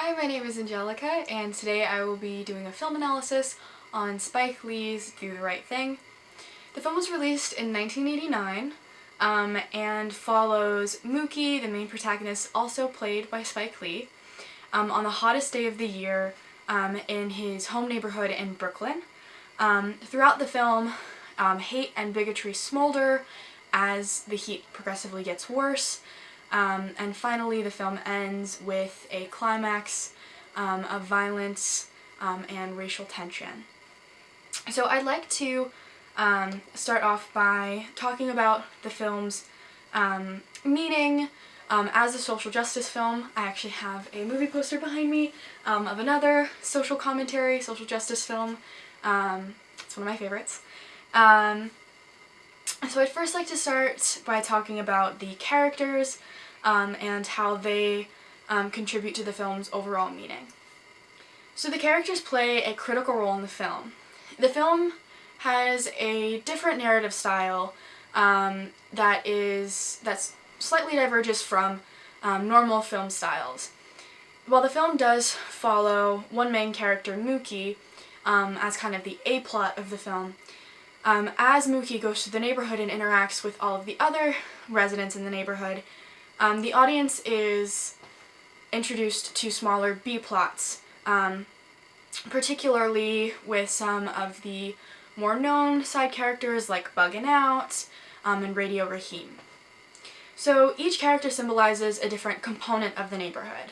Hi, my name is Angelica, and today I will be doing a film analysis on Spike Lee's Do the Right Thing. The film was released in 1989 and follows Mookie, the main protagonist, also played by Spike Lee, on the hottest day of the year in his home neighborhood in Brooklyn. Throughout the film, hate and bigotry smolder as the heat progressively gets worse. And finally, the film ends with a climax of violence and racial tension. So I'd like to start off by talking about the film's meaning as a social justice film. I actually have a movie poster behind me of another social commentary, social justice film. It's one of my favorites. So I'd first like to start by talking about the characters and how they contribute to the film's overall meaning. So the characters play a critical role in the film. The film has a different narrative style that slightly diverges from normal film styles. While the film does follow one main character, Mookie, as kind of the A-plot of the film, as Mookie goes to the neighborhood and interacts with all of the other residents in the neighborhood, the audience is introduced to smaller B-plots, particularly with some of the more known side characters like Buggin' Out and Radio Raheem. So each character symbolizes a different component of the neighborhood.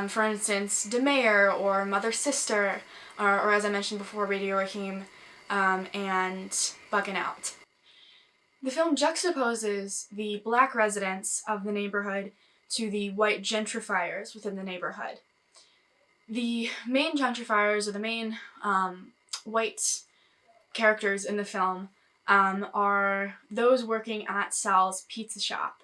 For instance, the mayor or mother sister, or as I mentioned before, Radio Raheem and Buggin' Out. The film juxtaposes the black residents of the neighborhood to the white gentrifiers within the neighborhood. The main gentrifiers, or the main white characters in the film, are those working at Sal's Pizza Shop.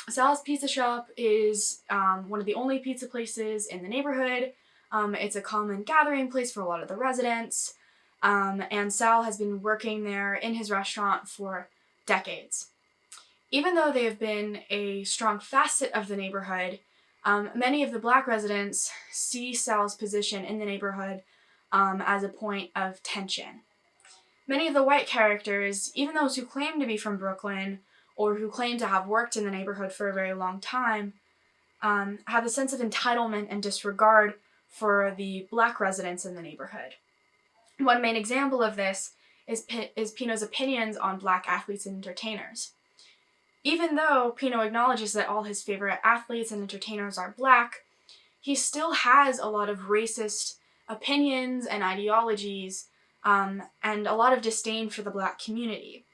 Sal's Pizza Shop is one of the only pizza places in the neighborhood. It's a common gathering place for a lot of the residents. And Sal has been working there in his restaurant for decades. Even though they have been a strong facet of the neighborhood, many of the black residents see Sal's position in the neighborhood as a point of tension. Many of the white characters, even those who claim to be from Brooklyn or who claim to have worked in the neighborhood for a very long time, have a sense of entitlement and disregard for the black residents in the neighborhood. One main example of this is Pino's opinions on black athletes and entertainers. Even though Pino acknowledges that all his favorite athletes and entertainers are black, he still has a lot of racist opinions and ideologies and a lot of disdain for the black community.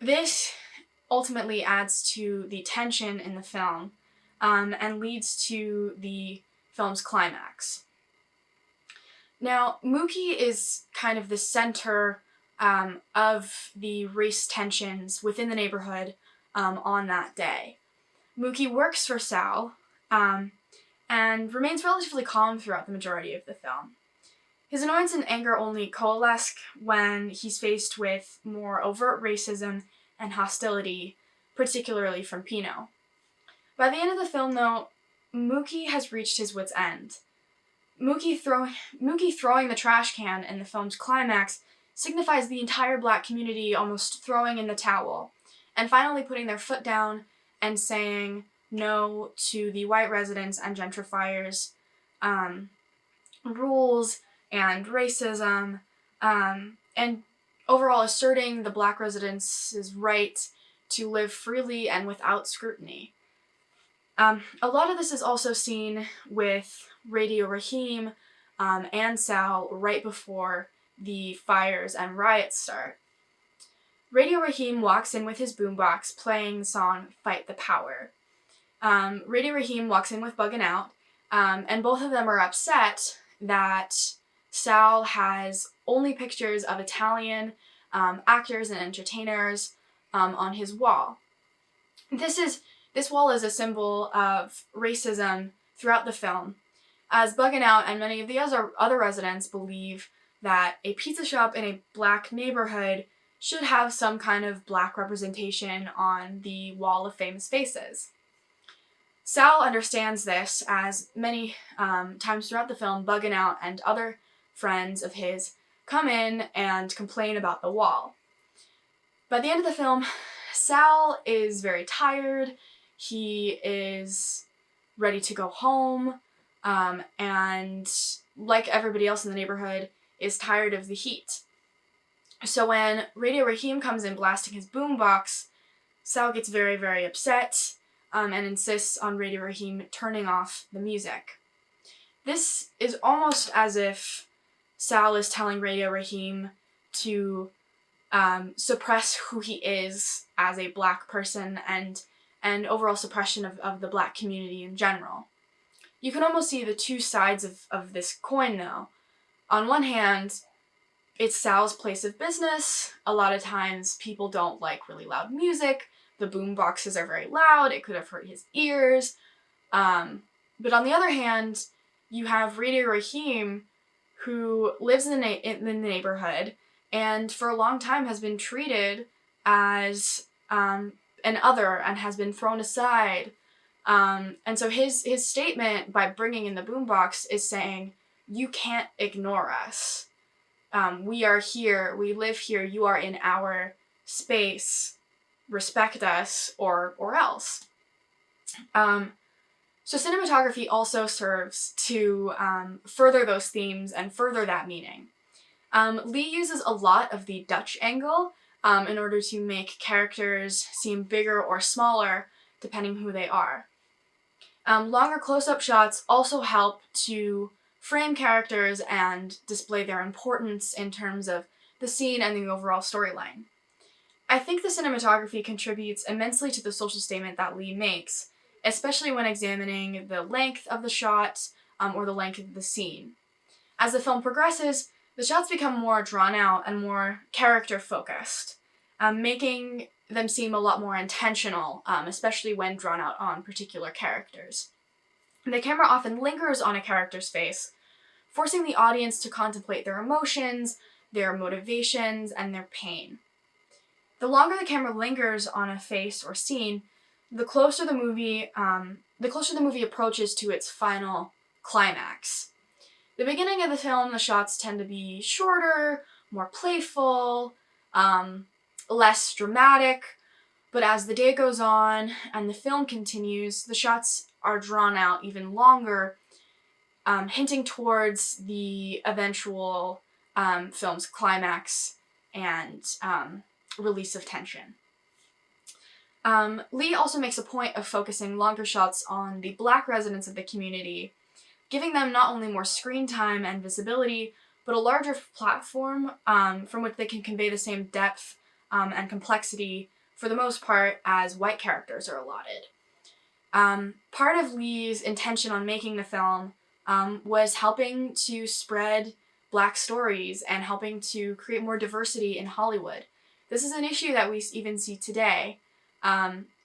This ultimately adds to the tension in the film and leads to the film's climax. Now, Mookie is kind of the center of the race tensions within the neighborhood on that day. Mookie works for Sal and remains relatively calm throughout the majority of the film. His annoyance and anger only coalesce when he's faced with more overt racism and hostility, particularly from Pino. By the end of the film, though, Mookie has reached his wit's end. Mookie throwing the trash can in the film's climax signifies the entire black community almost throwing in the towel, and finally putting their foot down and saying no to the white residents and gentrifiers' rules and racism, and overall asserting the black residents' right to live freely and without scrutiny. A lot of this is also seen with Radio Raheem and Sal right before the fires and riots start. Radio Raheem walks in with his boombox playing the song Fight the Power. Radio Raheem walks in with Buggin' Out, and both of them are upset that Sal has only pictures of Italian actors and entertainers on his wall. This wall is a symbol of racism throughout the film, as Buggin' Out and many of the other residents believe that a pizza shop in a black neighborhood should have some kind of black representation on the wall of famous faces. Sal understands this, as many times throughout the film, Buggin' Out and other friends of his come in and complain about the wall. By the end of the film, Sal is very tired. He is ready to go home, and like everybody else in the neighborhood, is tired of the heat. So when Radio Raheem comes in blasting his boombox, Sal gets very, very upset, and insists on Radio Raheem turning off the music. This is almost as if Sal is telling Radio Raheem to suppress who he is as a black person and overall suppression of the black community in general. You can almost see the two sides of this coin, though. On one hand, it's Sal's place of business. A lot of times people don't like really loud music. The boom boxes are very loud. It could have hurt his ears. But on the other hand, you have Radio Raheem, who lives in the neighborhood and for a long time has been treated as an other and has been thrown aside. And so his statement by bringing in the boombox is saying, you can't ignore us. We are here, we live here, you are in our space, respect us or else. So cinematography also serves to further those themes and further that meaning. Lee uses a lot of the Dutch angle in order to make characters seem bigger or smaller depending who they are. Longer close-up shots also help to frame characters and display their importance in terms of the scene and the overall storyline. I think the cinematography contributes immensely to the social statement that Lee makes, especially when examining the length of the shot or the length of the scene. As the film progresses, the shots become more drawn out and more character-focused, making them seem a lot more intentional, especially when drawn out on particular characters. The camera often lingers on a character's face, forcing the audience to contemplate their emotions, their motivations, and their pain. The longer the camera lingers on a face or scene, the closer the movie approaches to its final climax. The beginning of the film, the shots tend to be shorter, more playful, less dramatic, but as the day goes on and the film continues, the shots are drawn out even longer, hinting towards the eventual film's climax and release of tension. Lee also makes a point of focusing longer shots on the black residents of the community, giving them not only more screen time and visibility, but a larger platform from which they can convey the same depth and complexity, for the most part, as white characters are allotted. Part of Lee's intention on making the film was helping to spread black stories and helping to create more diversity in Hollywood. This is an issue that we even see today.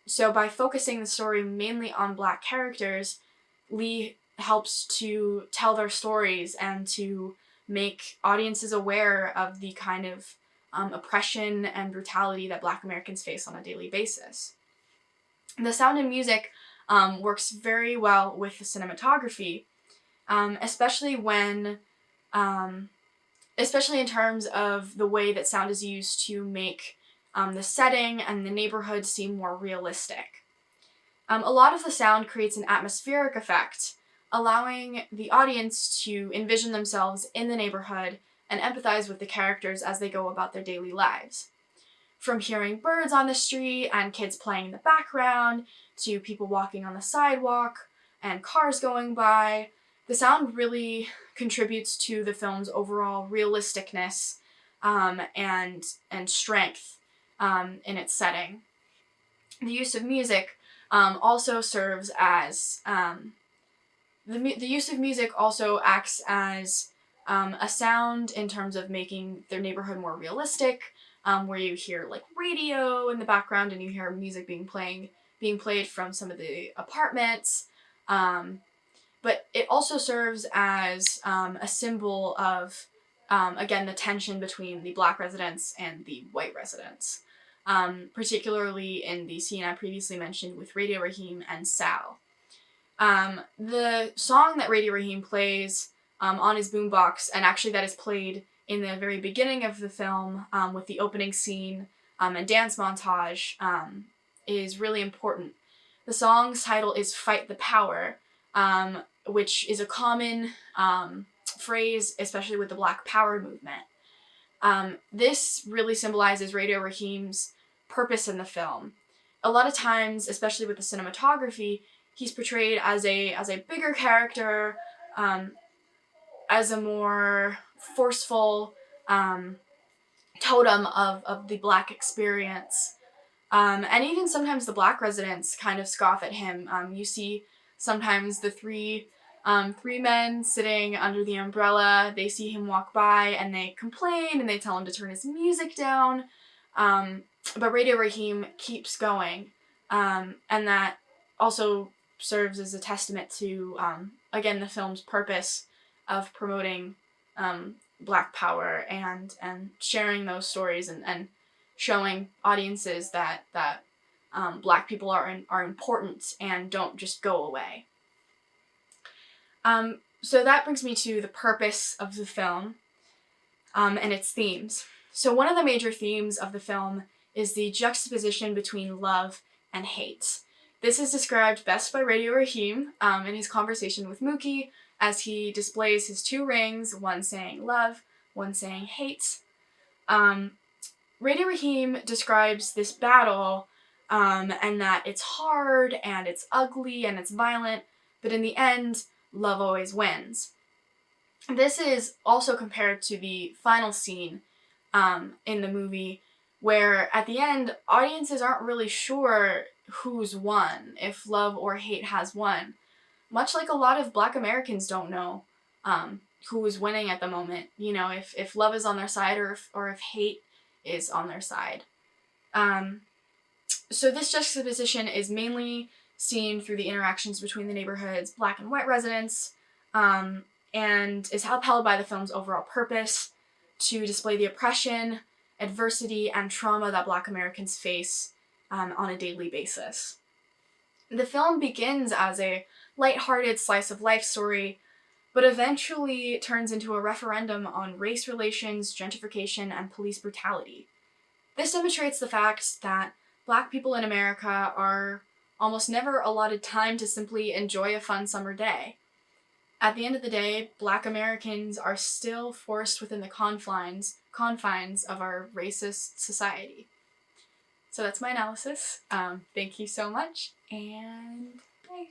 So by focusing the story mainly on black characters, Lee helps to tell their stories and to make audiences aware of the kind of oppression and brutality that black Americans face on a daily basis. The sound and music works very well with the cinematography, especially in terms of the way that sound is used to make the setting and the neighborhood seem more realistic. A lot of the sound creates an atmospheric effect, allowing the audience to envision themselves in the neighborhood and empathize with the characters as they go about their daily lives. From hearing birds on the street and kids playing in the background, to people walking on the sidewalk and cars going by, the sound really contributes to the film's overall realisticness and strength in its setting. The use of music also serves as the use of music also acts as a sound in terms of making their neighborhood more realistic, where you hear like radio in the background and you hear music being played from some of the apartments. But it also serves as a symbol of, again, the tension between the black residents and the white residents, particularly in the scene I previously mentioned with Radio Raheem and Sal. The song that Radio Raheem plays on his boombox, and actually that is played in the very beginning of the film with the opening scene and dance montage, is really important. The song's title is Fight the Power, which is a common phrase, especially with the Black Power movement. This really symbolizes Radio Raheem's purpose in the film. A lot of times, especially with the cinematography, he's portrayed as a bigger character, as a more forceful totem of the Black experience. And even sometimes the Black residents kind of scoff at him. You see sometimes the three men sitting under the umbrella. They see him walk by and they complain and they tell him to turn his music down. But Radio Raheem keeps going. And that also serves as a testament to, again, the film's purpose of promoting Black power and sharing those stories and showing audiences that Black people are important and don't just go away. So that brings me to the purpose of the film and its themes. So one of the major themes of the film is the juxtaposition between love and hate. This is described best by Radio Raheem in his conversation with Mookie as he displays his two rings, one saying love, one saying hate. Radio Raheem describes this battle and that it's hard and it's ugly and it's violent, but in the end, love always wins. This is also compared to the final scene in the movie, where at the end, audiences aren't really sure who's won, if love or hate has won. Much like a lot of Black Americans don't know who is winning at the moment, you know, if love is on their side or if hate is on their side. So this juxtaposition is mainly seen through the interactions between the neighborhood's Black and white residents, and is upheld by the film's overall purpose to display the oppression, adversity, and trauma that Black Americans face on a daily basis. The film begins as a lighthearted slice of life story, but eventually turns into a referendum on race relations, gentrification, and police brutality. This demonstrates the fact that Black people in America are almost never allotted time to simply enjoy a fun summer day. At the end of the day, Black Americans are still forced within the confines of our racist society. So that's my analysis. Thank you so much, and bye.